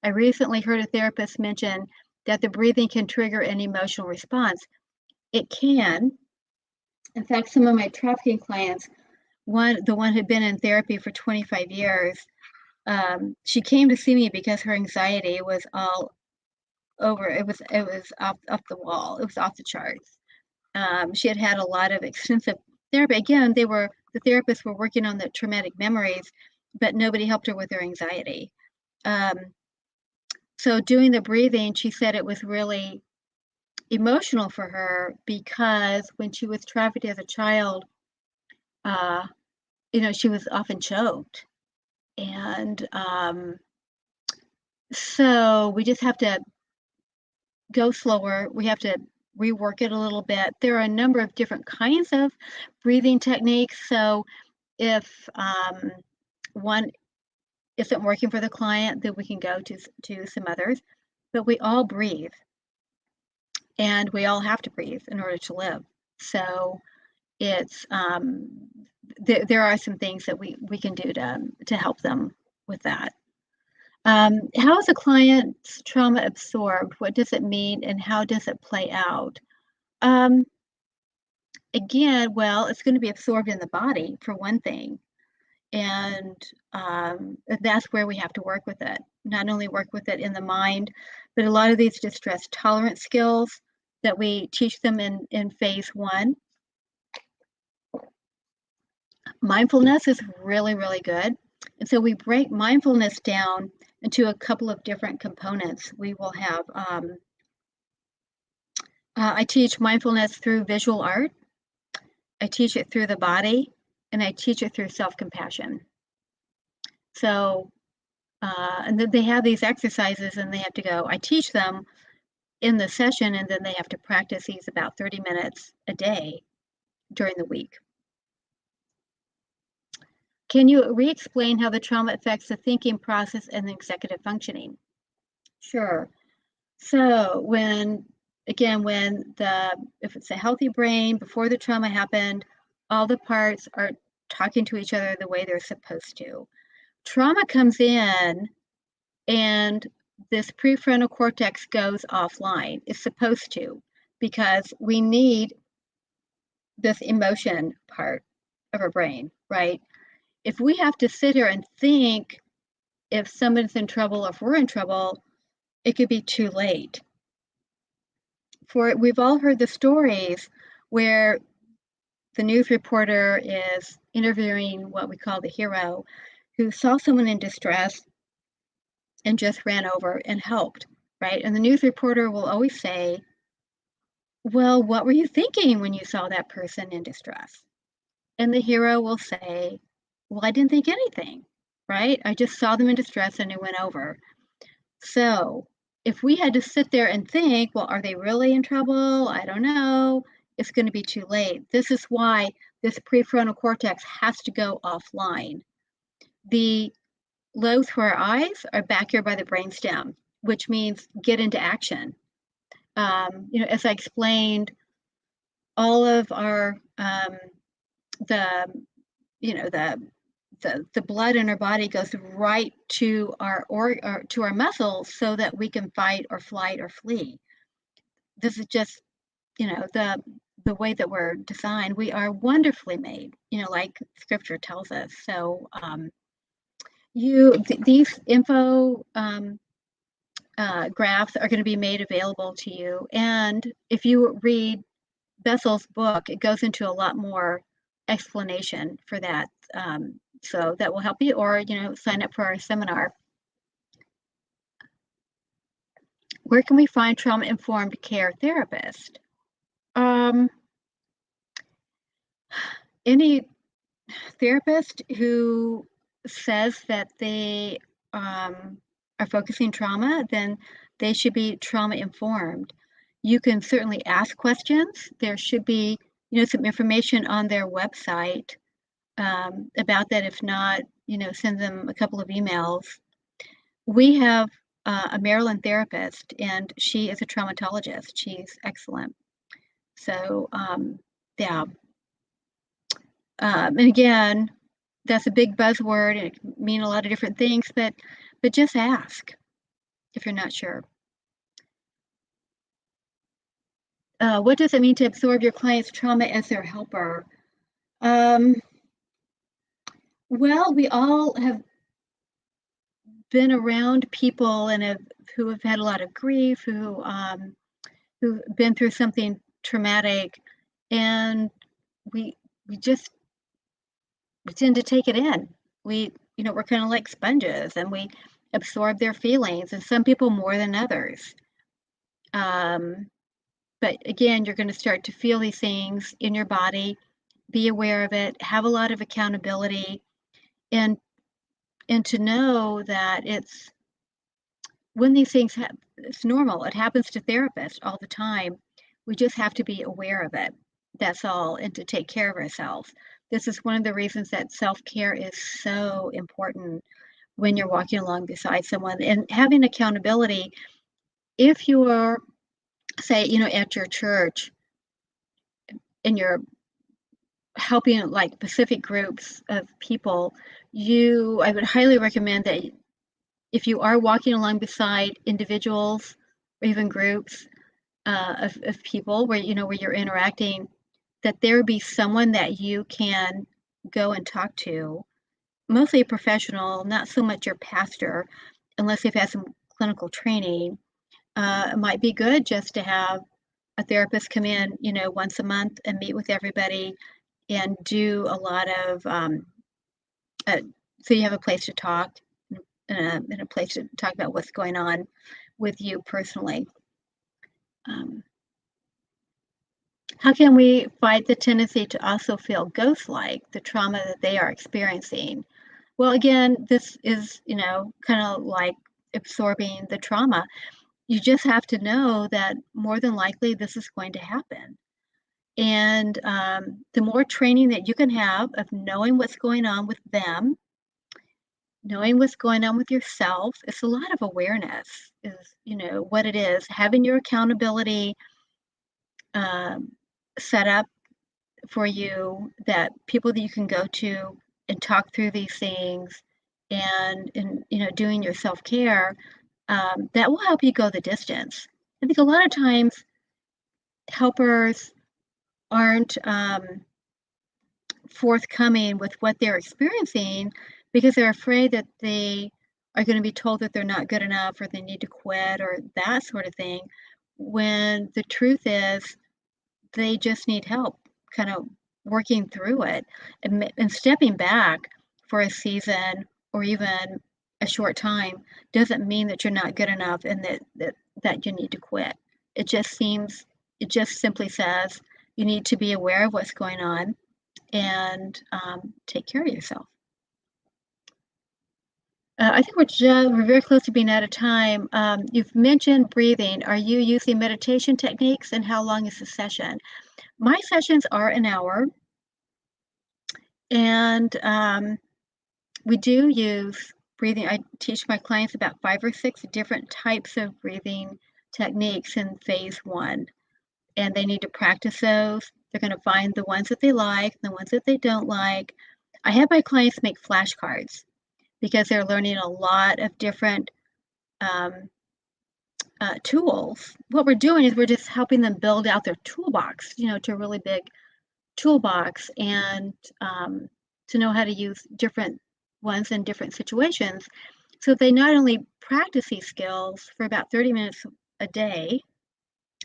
Speaker 3: I recently heard a therapist mention that the breathing can trigger an emotional response. It can. In fact, some of my trafficking clients, the one who'd been in therapy for 25 years, she came to see me because her anxiety was all over. It was off the wall. It was off the charts. She had had a lot of extensive therapy. Again, the therapists were working on the traumatic memories, but nobody helped her with her anxiety. So doing the breathing, she said it was really emotional for her because when she was trafficked as a child, she was often choked. And so we just have to go slower. We have to rework it a little bit. There are a number of different kinds of breathing techniques. So if one isn't working for the client, then we can go to some others. But we all breathe, and we all have to breathe in order to live. So it's there are some things that we can do to help them with that. How is a client's trauma absorbed? What does it mean, and how does it play out? Again, well, it's going to be absorbed in the body for one thing, and that's where we have to work with it. Not only work with it in the mind, but a lot of these distress tolerance skills that we teach them in phase 1. Mindfulness is really, really good. And so we break mindfulness down into a couple of different components. We will have, I teach mindfulness through visual art, I teach it through the body, and I teach it through self-compassion. So, and then they have these exercises and they have to go, I teach them in the session, and then they have to practice these about 30 minutes a day during the week. Can you re-explain how the trauma affects the thinking process and the executive functioning? Sure. So if it's a healthy brain, before the trauma happened, all the parts are talking to each other the way they're supposed to. Trauma comes in and this prefrontal cortex goes offline. It's supposed to, because we need this emotion part of our brain, right? If we have to sit here and think if someone's in trouble or if we're in trouble, it could be too late. We've all heard the stories where the news reporter is interviewing what we call the hero, who saw someone in distress and just ran over and helped, right? And the news reporter will always say, well, what were you thinking when you saw that person in distress? And the hero will say, well, I didn't think anything, right? I just saw them in distress and it went over. So if we had to sit there and think, well, are they really in trouble? I don't know. It's going to be too late. This is why this prefrontal cortex has to go offline. The lobes for our eyes are back here by the brainstem, which means get into action. As I explained, all of our the blood in our body goes right to to our muscles so that we can fight or flight or flee. This is just, the the way that we're designed, we are wonderfully made, like Scripture tells us. So these info graphs are going to be made available to you. And if you read Bessel's book, it goes into a lot more explanation for that. So that will help you, or, sign up for our seminar. Where can we find trauma-informed care therapist? Any therapist who says that they are focusing trauma, then they should be trauma informed. You can certainly ask questions. There should be, some information on their website about that. If not, send them a couple of emails. We have a Maryland therapist, and she is a traumatologist. She's excellent. So, yeah. And again, that's a big buzzword, and it can mean a lot of different things, but just ask if you're not sure. What does it mean to absorb your client's trauma as their helper? Well, we all have been around people who have had a lot of grief, who've been through something traumatic, and we tend to take it in. We're kind of like sponges, and we absorb their feelings, and some people more than others. But again, you're going to start to feel these things in your body, be aware of it, have a lot of accountability, and to know that when these things happen, it's normal. It happens to therapists all the time. We just have to be aware of it. That's all, and to take care of ourselves. This is one of the reasons that self-care is so important when you're walking along beside someone, and having accountability. If you're, say, at your church, and you're helping like specific groups of people, I would highly recommend that if you are walking along beside individuals or even groups of people where you're interacting, that there be someone that you can go and talk to, mostly a professional, not so much your pastor, unless they've had some clinical training. It might be good just to have a therapist come in, once a month and meet with everybody and do a lot of, so you have a place to talk and a place to talk about what's going on with you personally. How can we fight the tendency to also feel ghost-like, the trauma that they are experiencing? Well, again, this is, kind of like absorbing the trauma. You just have to know that more than likely this is going to happen. And the more training that you can have of knowing what's going on with them, knowing what's going on with yourself, it's a lot of awareness is, what it is. Having your accountability set up for you, that people that you can go to and talk through these things, and doing your self-care, that will help you go the distance. I think a lot of times helpers aren't forthcoming with what they're experiencing because they're afraid that they are going to be told that they're not good enough, or they need to quit, or that sort of thing, when the truth is they just need help kind of working through it, and stepping back for a season or even a short time doesn't mean that you're not good enough and that you need to quit. It just simply says you need to be aware of what's going on and take care of yourself. I think we're very close to being out of time. You've mentioned breathing. Are you using meditation techniques, and how long is the session? My sessions are an hour, and we do use breathing. I teach my clients about 5 or 6 different types of breathing techniques in phase 1, and they need to practice those. They're going to find the ones that they like, the ones that they don't like. I have my clients make flashcards because they're learning a lot of different tools. What we're doing is we're just helping them build out their toolbox, to a really big toolbox, and to know how to use different ones in different situations. So they not only practice these skills for about 30 minutes a day.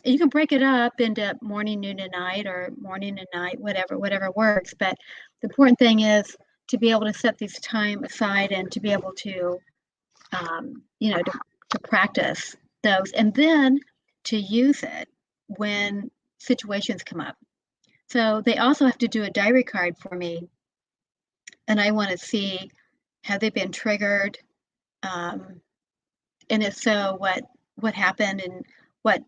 Speaker 3: You can break it up into morning, noon, and night, or morning and night, whatever works. But the important thing is to be able to set this time aside and to be able to, to practice those, and then to use it when situations come up. So they also have to do a diary card for me, and I want to see, have they been triggered, and if so, what happened, and what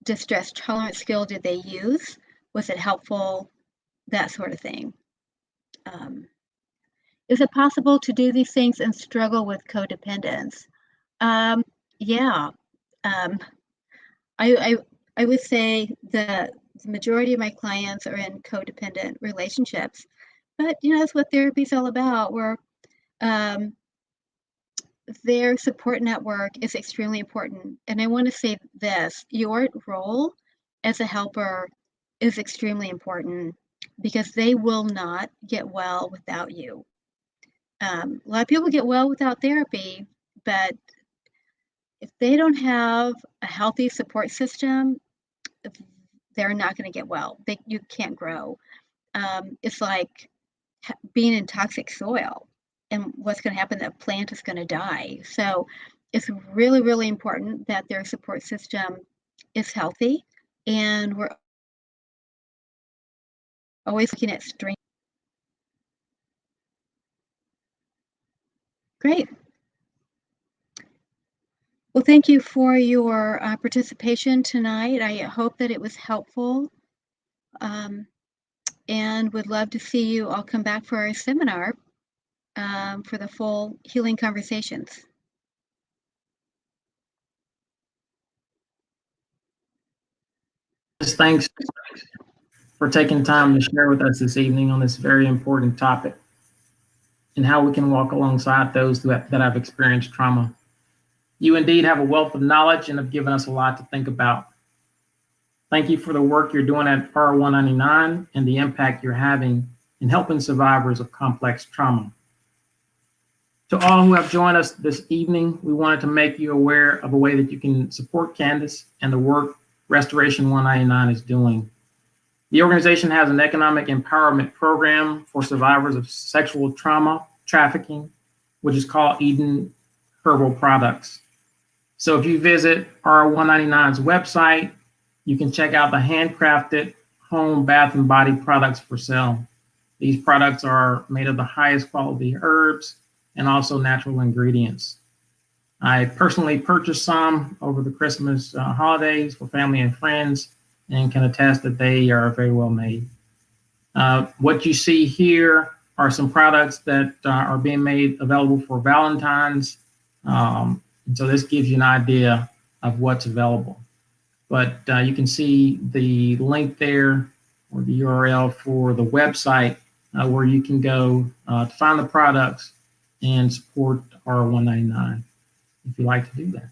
Speaker 3: distress tolerance skill did they use? Was it helpful? That sort of thing. Is it possible to do these things and struggle with codependence? Yeah. I would say the majority of my clients are in codependent relationships, but that's what therapy is all about. Where their support network is extremely important. And I want to say this, your role as a helper is extremely important, because they will not get well without you. A lot of people get well without therapy, but if they don't have a healthy support system, they're not going to get well. You can't grow. It's like being in toxic soil, and what's going to happen, that plant is going to die. So it's really, really important that their support system is healthy, and we're always looking at strength. Great. Well, thank you for your participation tonight. I hope that it was helpful, and would love to see you all come back for our seminar for the full healing conversations.
Speaker 2: Thanks for taking time to share with us this evening on this very important topic, and how we can walk alongside those that have experienced trauma. You indeed have a wealth of knowledge and have given us a lot to think about. Thank you for the work you're doing at R199 and the impact you're having in helping survivors of complex trauma. To all who have joined us this evening, we wanted to make you aware of a way that you can support Candace and the work Restoration 199 is doing. The organization has an economic empowerment program for survivors of sexual trauma, trafficking, which is called Eden Herbal Products. So if you visit R199's website, you can check out the handcrafted home, bath, and body products for sale. These products are made of the highest quality herbs and also natural ingredients. I personally purchased some over the Christmas holidays for family and friends, and can attest that they are very well made. What you see here are some products that are being made available for Valentine's. And so this gives you an idea of what's available. But you can see the link there, or the URL for the website, where you can go to find the products and support R199 if you'd like to do that.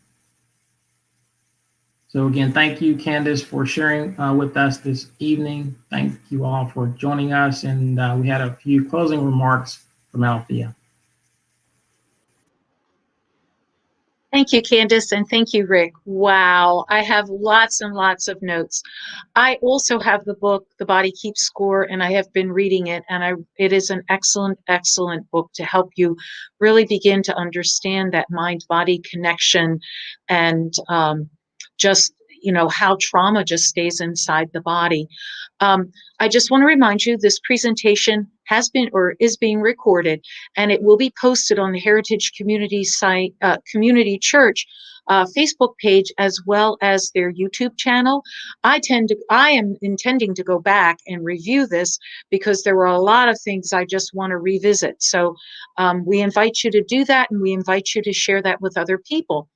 Speaker 2: So again, thank you, Candace, for sharing with us this evening. Thank you all for joining us. And we had a few closing remarks from Althea.
Speaker 1: Thank you, Candace, and thank you, Rick. Wow, I have lots and lots of notes. I also have the book, The Body Keeps Score, and I have been reading it, and it is an excellent, excellent book to help you really begin to understand that mind-body connection, and just, how trauma just stays inside the body. I just want to remind you, this presentation has been or is being recorded, and it will be posted on the Heritage Community site, Community Church Facebook page, as well as their YouTube channel. I am intending to go back and review this, because there were a lot of things I just want to revisit. So we invite you to do that, and we invite you to share that with other people.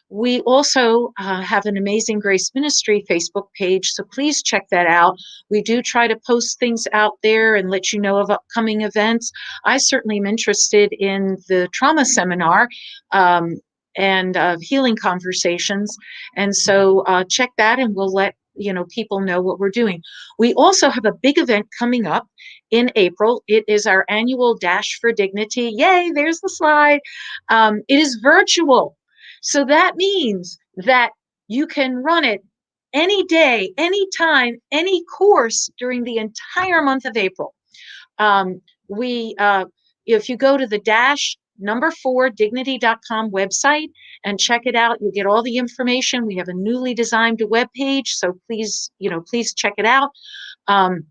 Speaker 1: We also have an Amazing Grace Ministry Facebook page, so please check that out. We do try to post things out there and let you know of upcoming events. I certainly am interested in the trauma seminar, healing conversations. And so check that, and we'll let people know what we're doing. We also have a big event coming up in April. It is our annual Dash for Dignity. Yay, there's the slide. It is virtual. So that means that you can run it any day, any time, any course during the entire month of April. If you go to the -4dignity.com website and check it out, you'll get all the information. We have a newly designed web page, so please check it out. And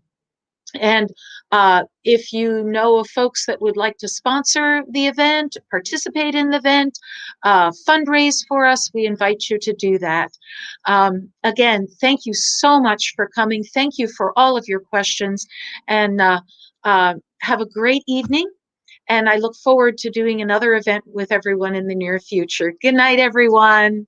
Speaker 1: if you know of folks that would like to sponsor the event, participate in the event, fundraise for us, we invite you to do that. Again, thank you so much for coming. Thank you for all of your questions, and have a great evening. And I look forward to doing another event with everyone in the near future. Good night, everyone.